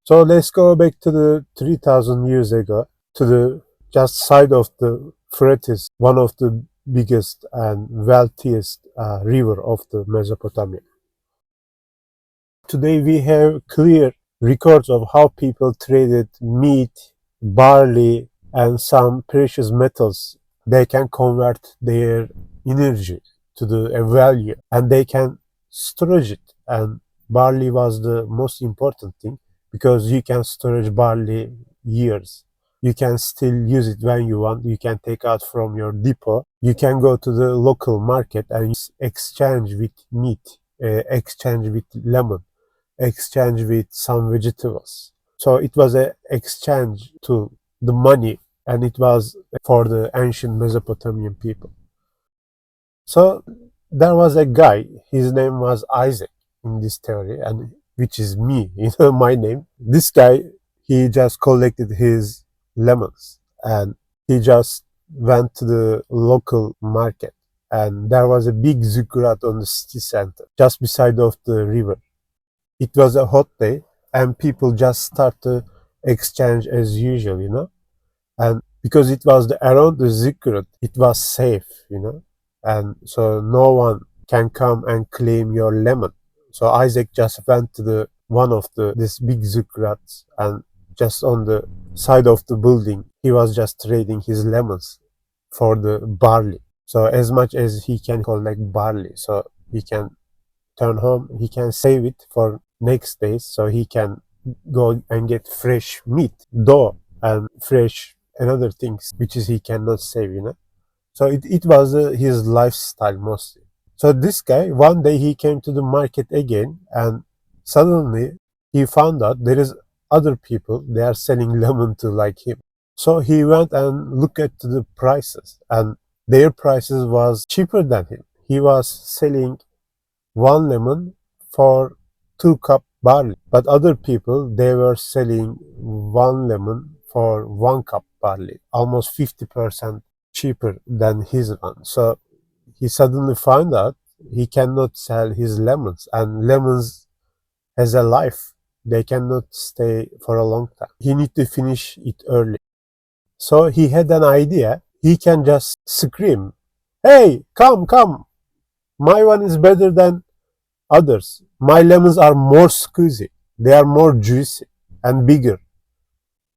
So let's go back to the 3000 years ago, to the just side of the Euphrates, one of the biggest and wealthiest river of the Mesopotamia. Today we have clear records of how people traded meat, barley, and some precious metals. They can convert their energy to a value, and they can storage it. And barley was the most important thing, because you can storage barley years. You can still use it when you want. You can take out from your depot. You can go to the local market and exchange with meat, exchange with lemon, exchange with some vegetables. So it was an exchange to the money, and it was for the ancient Mesopotamian people. So there was a guy, his name was Isaac in this theory, and which is me, my name. This guy, he just collected his lemons, and he just went to the local market, and there was a big ziggurat on the city center, just beside of the river. It was a hot day, and people just start to exchange as usual. And because it was around the ziggurat, it was safe. And so no one can come and claim your lemon. So Isaac just went to one of this big ziggurats, and just on the side of the building, he was just trading his lemons for the barley. So as much as he can collect barley, so he can turn home, he can save it for next days, so he can go and get fresh meat, dough, and fresh and other things, which is he cannot save. So it was his lifestyle mostly. So this guy, one day he came to the market again, and suddenly he found out there is other people, they are selling lemon too like him. So he went and looked at the prices, and their prices was cheaper than him. He was selling one lemon for 2 cup barley, but other people, they were selling one lemon for 1 cup barley, almost 50% cheaper than his one. So he suddenly found out he cannot sell his lemons, and lemons has a life. They cannot stay for a long time. He need to finish it early. So he had an idea. He can just scream, "Hey, come, come! My one is better than others. My lemons are more squeezy. They are more juicy and bigger.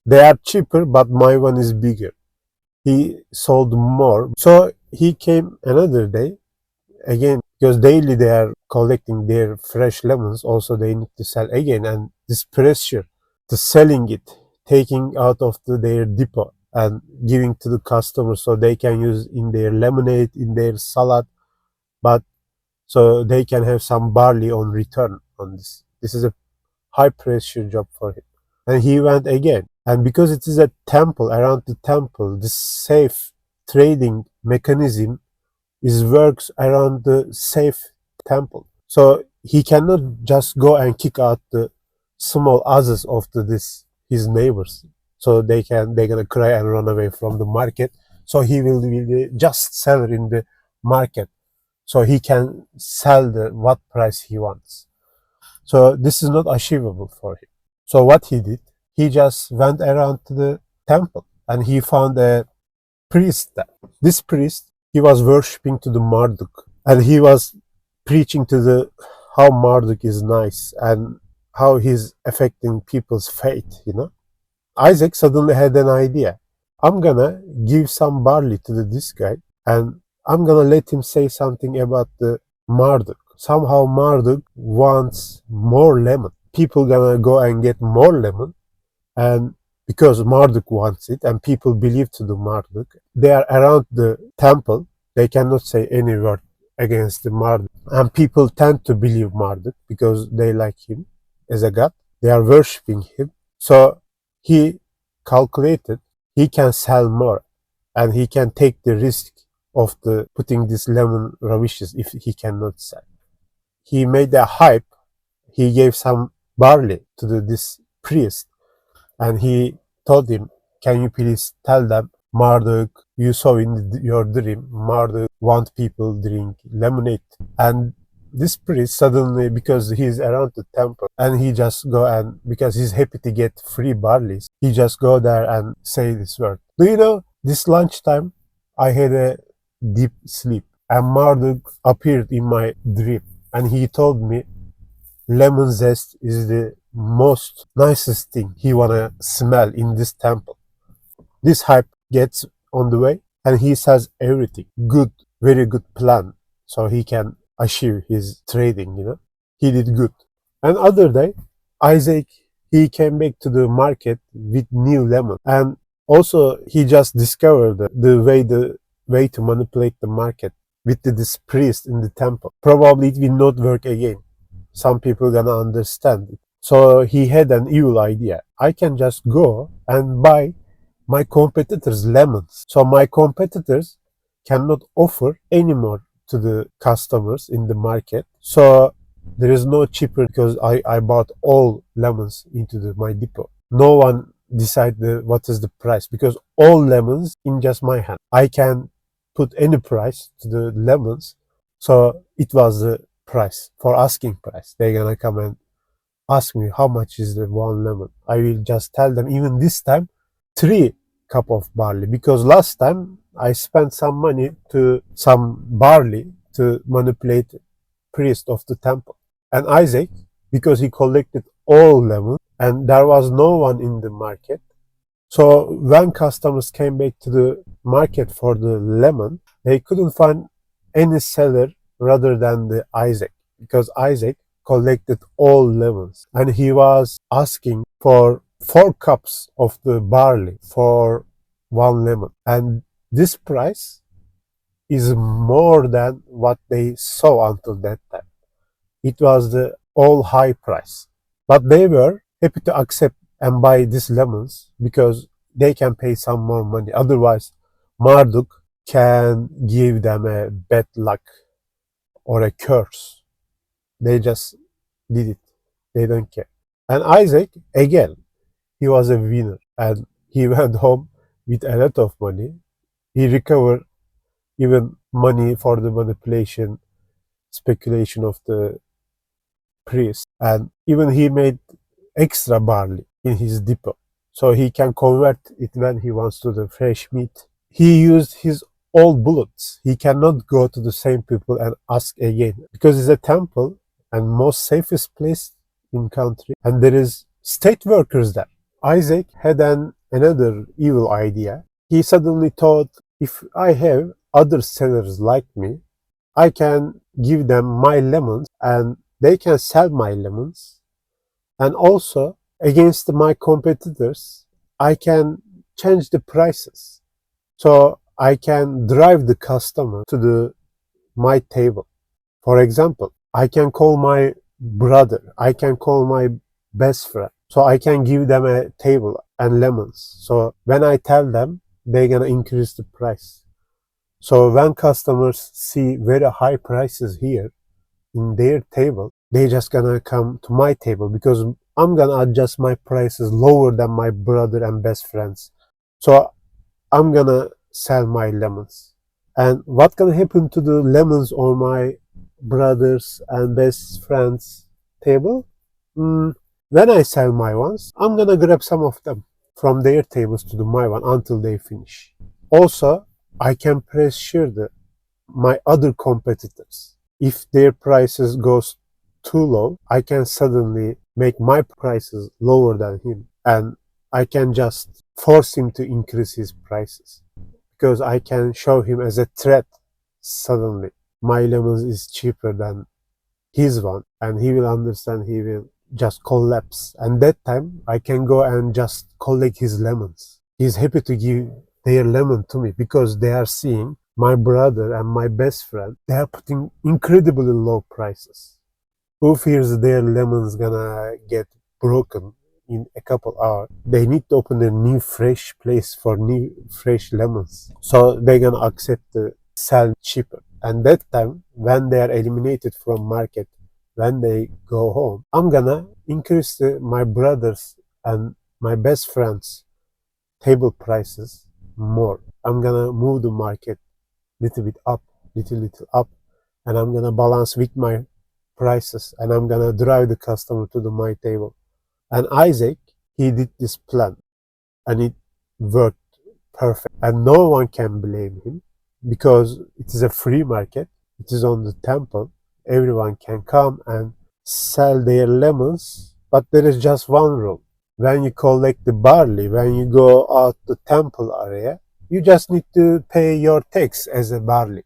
They are cheaper, but my one is bigger." He sold more. So he came another day again, because daily they are collecting their fresh lemons. Also, they need to sell again, and this pressure to selling it, taking out of their depot and giving to the customers so they can use in their lemonade, in their salad, but so they can have some barley on return on this. This is a high pressure job for him. And he went again. And because it is a temple, around the temple, the safe trading mechanism works around the safe temple. So he cannot just go and kick out the small others of his neighbors. So they're gonna cry and run away from the market. So he will be the just seller in the market, so he can sell what price he wants. So this is not achievable for him. So what he did, he just went around to the temple, and he found a priest there. This priest, he was worshipping to the Marduk, and he was preaching to how Marduk is nice and how he's affecting people's faith. Isaac suddenly had an idea. I'm gonna give some barley to this guy, and I'm gonna let him say something about the Marduk. Somehow Marduk wants more lemon. People gonna go and get more lemon, and because Marduk wants it, and people believe to the Marduk, they are around the temple. They cannot say any word against the Marduk, and people tend to believe Marduk because they like him as a god. They are worshipping him. So he calculated he can sell more, and he can take the risk of putting this lemon ravishes if he cannot sell. He made a hype. He gave some barley to this priest, and he told him, "Can you please tell them, Marduk, you saw in your dream, Marduk want people drink lemonade." And this priest suddenly, because he's around the temple, and he just go, and because he's happy to get free barley, he just go there and say this word. Do you know, this lunchtime, I had a deep sleep, and Marduk appeared in my dream, and he told me lemon zest is the most nicest thing he wanna smell in this temple. This hype gets on the way, and he says everything good, very good plan, so he can achieve his trading. He did good. And other day, Isaac, he came back to the market with new lemon, and also he just discovered the way to manipulate the market with this priest in the temple. Probably it will not work again. Some people gonna understand it. So he had an evil idea. I can just go and buy my competitors' lemons. So my competitors cannot offer anymore to the customers in the market. So there is no cheaper, because I bought all lemons into my depot. No one decided what is the price, because all lemons in just my hand. I can put any price to the lemons. So it was the price for asking price. They're gonna come and ask me how much is the one lemon. I will just tell them, even this time, 3 cup of barley, because last time I spent some money to some barley to manipulate priest of the temple. And Isaac, because he collected all lemons and there was no one in the market, so when customers came back to the market for the lemon, they couldn't find any seller rather than the Isaac, because Isaac collected all lemons, and he was asking for 4 cups of the barley for one lemon, and this price is more than what they saw until that time. It was the all high price, but they were happy to accept and buy these lemons because they can pay some more money. Otherwise, Marduk can give them a bad luck or a curse. They just did it. They don't care. And Isaac, again, he was a winner, and he went home with a lot of money. He recovered even money for the manipulation, speculation of the priest, and even he made extra barley in his depot, so he can convert it when he wants to the fresh meat. He used his old bullets. He cannot go to the same people and ask again, because it's a temple and most safest place in country, and there is state workers there. Isaac had another evil idea. He suddenly thought, if I have other sellers like me, I can give them my lemons and they can sell my lemons. And also, against my competitors, I can change the prices. So I can drive the customer to my table. For example, I can call my brother, I can call my best friend. So I can give them a table and lemons. So when I tell them, they're gonna increase the price. So when customers see very high prices here in their table, they just gonna come to my table, because I'm gonna adjust my prices lower than my brother and best friends. So I'm gonna sell my lemons. And what gonna happen to the lemons on my brothers and best friends table? When I sell my ones, I'm gonna grab some of them from their tables to my one until they finish. Also, I can pressure my other competitors. If their prices goes too low, I can suddenly make my prices lower than him, and I can just force him to increase his prices, because I can show him as a threat. Suddenly my lemons is cheaper than his one, and he will understand, he will just collapse, and that time I can go and just collect his lemons. He's happy to give their lemon to me, because they are seeing my brother and my best friend, they are putting incredibly low prices. Who fears their lemons gonna get broken in a couple hours? They need to open a new fresh place for new fresh lemons, so they're gonna accept the sell cheaper. And that time, when they are eliminated from market, when they go home, I'm gonna increase my brothers and my best friends table prices more. I'm gonna move the market little bit up, little up, and I'm gonna balance with my prices and I'm gonna drive the customer to my table. And Isaac, he did this plan and it worked perfect. And no one can blame him because it is a free market. It is on the temple. Everyone can come and sell their lemons, but there is just one rule. When you collect the barley, when you go out the temple area, you just need to pay your tax as a barley.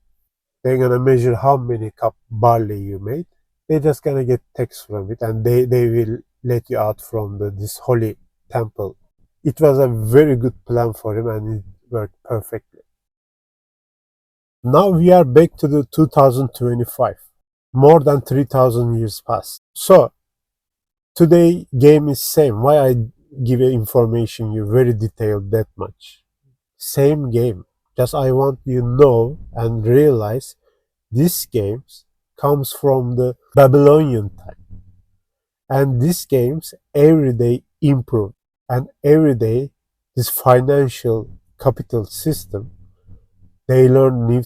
They're gonna measure how many cup barley you made. They're just gonna get tax from it, and they will let you out from this holy temple. It was a very good plan for him, and it worked perfectly. Now we are back to the 2025. More than 3,000 years passed. So today game is same. Why I give you information you very detailed that much? Same game. Just I want you know and realize this games comes from the Babylonian time. And these games every day improve. And every day this financial capital system, they learn new